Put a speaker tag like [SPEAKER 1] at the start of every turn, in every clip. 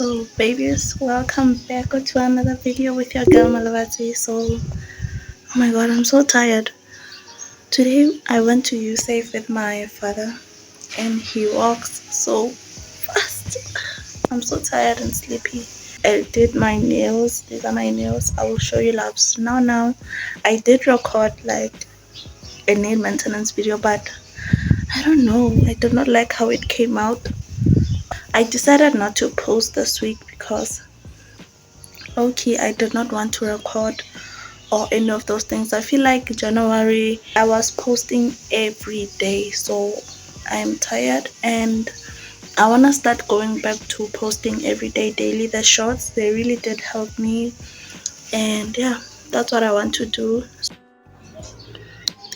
[SPEAKER 1] So babies, welcome back to another video with your girl Malavati. So oh my god, I'm so tired. Today I went to USAFE with my father and he walks so fast. I'm so tired and sleepy. I did my nails. These are my nails. I will show you loves. Now I did record like a nail maintenance video, but I don't know. I did not like how it came out. I decided not to post this week because okay, I did not want to record or any of those things. I feel like January I was posting every day, so I'm tired and I want to start going back to posting every day daily. The shorts, they really did help me, and yeah, that's what I want to do.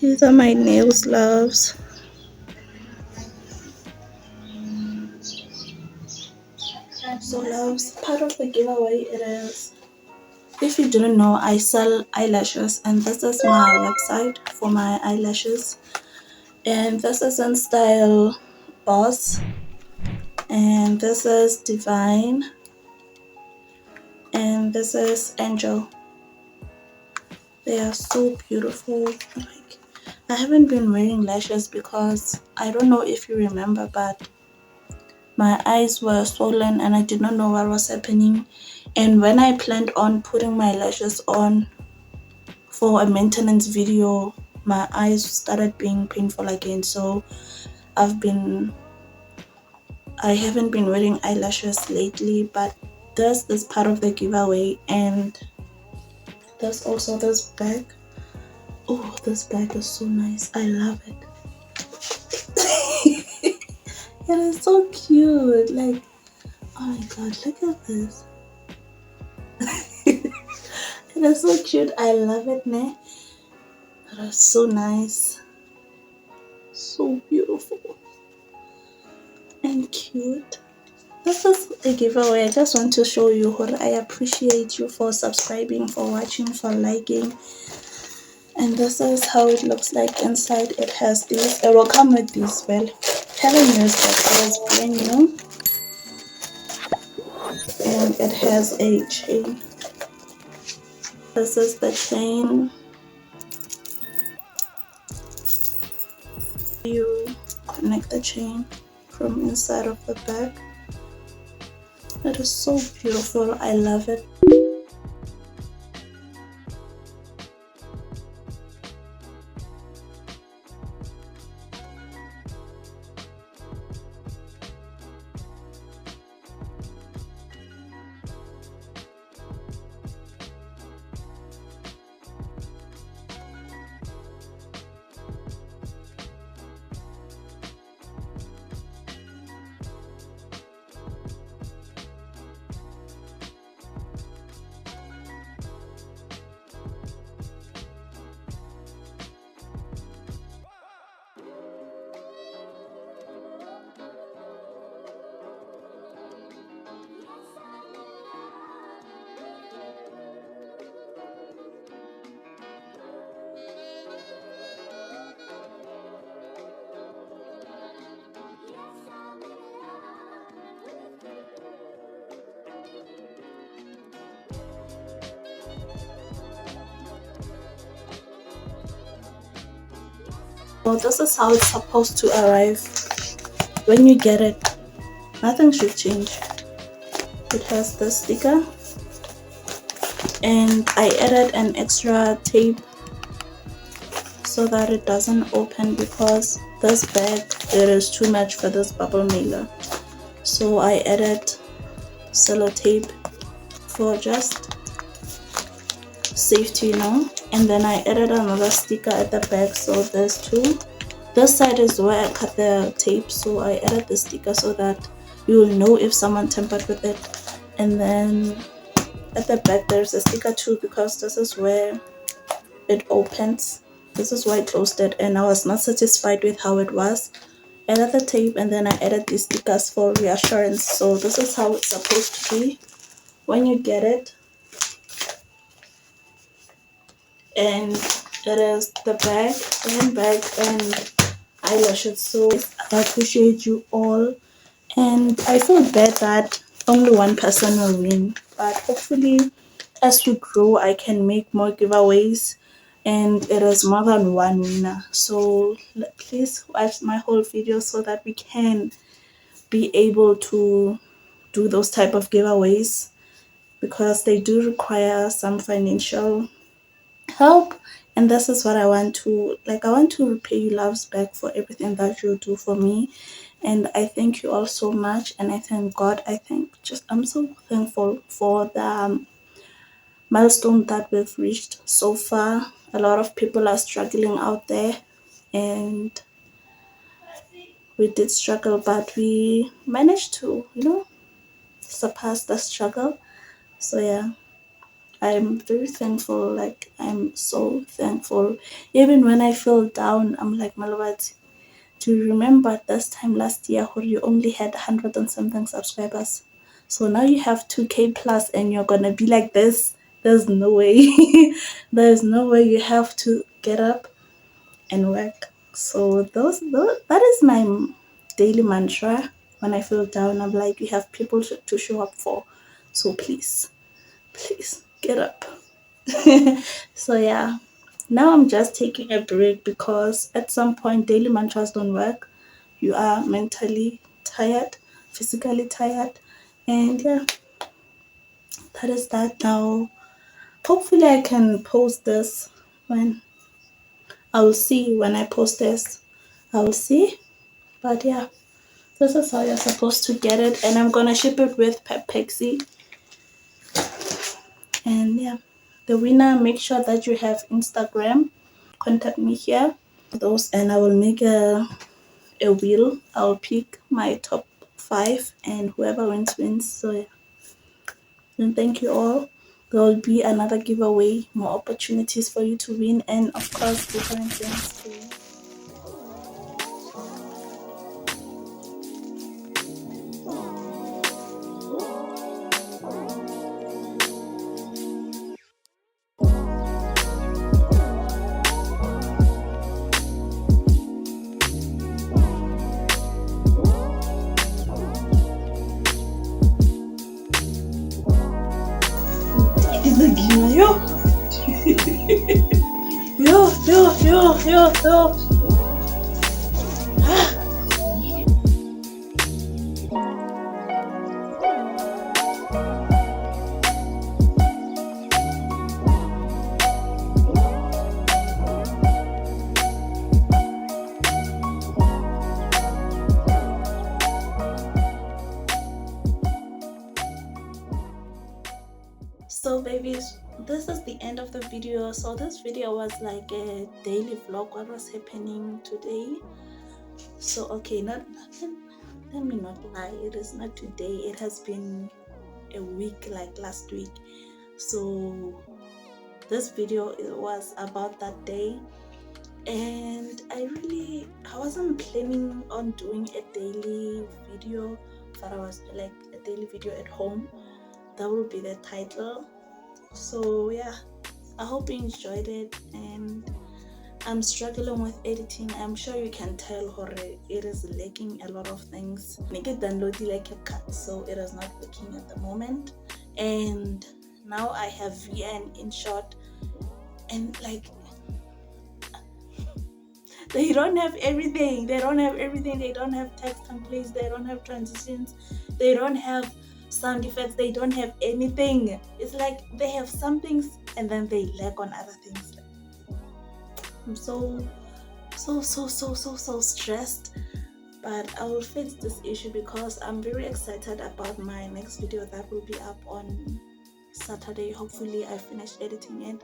[SPEAKER 1] These are my nails, loves. So loves, part of the giveaway it is, if you didn't know, I sell eyelashes and this is my website for my eyelashes. And this is in style Boss, and this is Divine, and this is Angel. They are so beautiful. Like, I haven't been wearing lashes because I don't know if you remember, but my eyes were swollen and I did not know what was happening. And when I planned on putting my lashes on for a maintenance video, my eyes started being painful again. So I haven't been wearing eyelashes lately, but this is part of the giveaway. And there's also this bag. Oh, this bag is so nice. I love it. It is so cute. Like, oh my god, look at this. It is so cute. I love it, ne? It is so nice. So beautiful and cute. This is a giveaway. I just want to show you how I appreciate you for subscribing, for watching, for liking. And this is how it looks like inside. It has these. It will come with these. Well, haven't used it. It is brand new. And it has a chain. This is the chain. You connect the chain from inside of the bag. It is so beautiful. I love it. Well, this is how it's supposed to arrive. When you get it, nothing should change. It has this sticker, and I added an extra tape so that it doesn't open because this bag, it is too much for this bubble mailer. So I added sellotape for just safety, and then I added another sticker at the back. So there's two. This side is where I cut the tape, so I added the sticker so that you will know if someone tampered with it. And then at the back there's a sticker too, because this is where it opens. This is why I closed it, and I was not satisfied with how it was. I added the tape and then I added these stickers for reassurance. So this is how it's supposed to be when you get it. And it is the bag, handbag, and eyelashes. So I appreciate you all, and I feel bad that only one person will win. But hopefully, as we grow, I can make more giveaways, and it is more than one winner. So please watch my whole video so that we can be able to do those type of giveaways, because they do require some financial help. And this is what I want to, like, I want to repay you loves back for everything that you do for me. And I thank you all so much, and I thank God. I'm so thankful for the milestone that we've reached so far. A lot of people are struggling out there, and we did struggle, but we managed to, surpass the struggle. So yeah, I'm very thankful. Like, I'm so thankful. Even when I feel down, I'm like, Malawat, do you remember this time last year where you only had 100 and something subscribers? So now you have 2K plus and you're gonna be like this. There's no way. There's no way. You have to get up and work. So those that is my daily mantra. When I feel down, I'm like, you have people to show up for. So please get up. So yeah, now I'm just taking a break, because at some point daily mantras don't work. You are mentally tired, physically tired, and yeah, that is that. Now hopefully I can post this when I will see. When I post this, I will see. But yeah, this is how you're supposed to get it, and I'm gonna ship it with Pepexi. And yeah, the winner, make sure that you have Instagram. Contact me here. Those, and I will make a wheel. I'll pick my top 5, and whoever wins. So yeah, and thank you all. There will be another giveaway, more opportunities for you to win, and of course different things too. Is the giveaway? Yo. So babies, this is the end of the video. So this video was like a daily vlog, what was happening today. So okay, let me not lie, it is not today, it has been a week, like last week. So this video, it was about that day, and I wasn't planning on doing a daily video, but I was like, a daily video at home, that will be the title. So yeah, I hope you enjoyed it, and I'm struggling with editing. I'm sure you can tell it is lacking a lot of things. I get downloaded like Capcut, so it is not working at the moment. And now I have VN in short, and like, they don't have everything. They don't have text templates. They don't have transitions. They don't have sound effects. They don't have anything. It's like they have some things and then they lack on other things. I'm so stressed, but I will fix this issue, because I'm very excited about my next video that will be up on Saturday. Hopefully I finished editing it,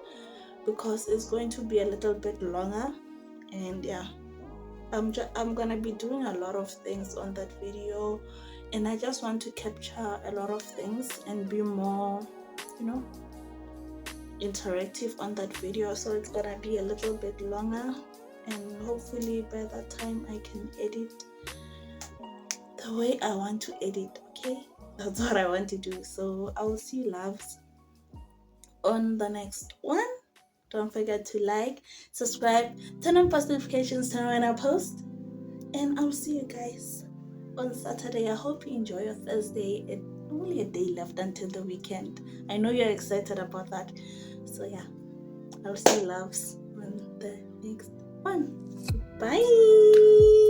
[SPEAKER 1] because it's going to be a little bit longer. And yeah, I'm gonna be doing a lot of things on that video, and I just want to capture a lot of things and be more, interactive on that video. So it's gonna be a little bit longer, and hopefully by that time I can edit the way I want to edit. Okay, that's what I want to do. So I will see you loves on the next one. Don't forget to like, subscribe, turn on post notifications, turn on when I post, and I'll see you guys on Saturday. I hope you enjoy your Thursday. It's only a day left until the weekend. I know you're excited about that. So yeah, I'll see you loves on the next one. Bye.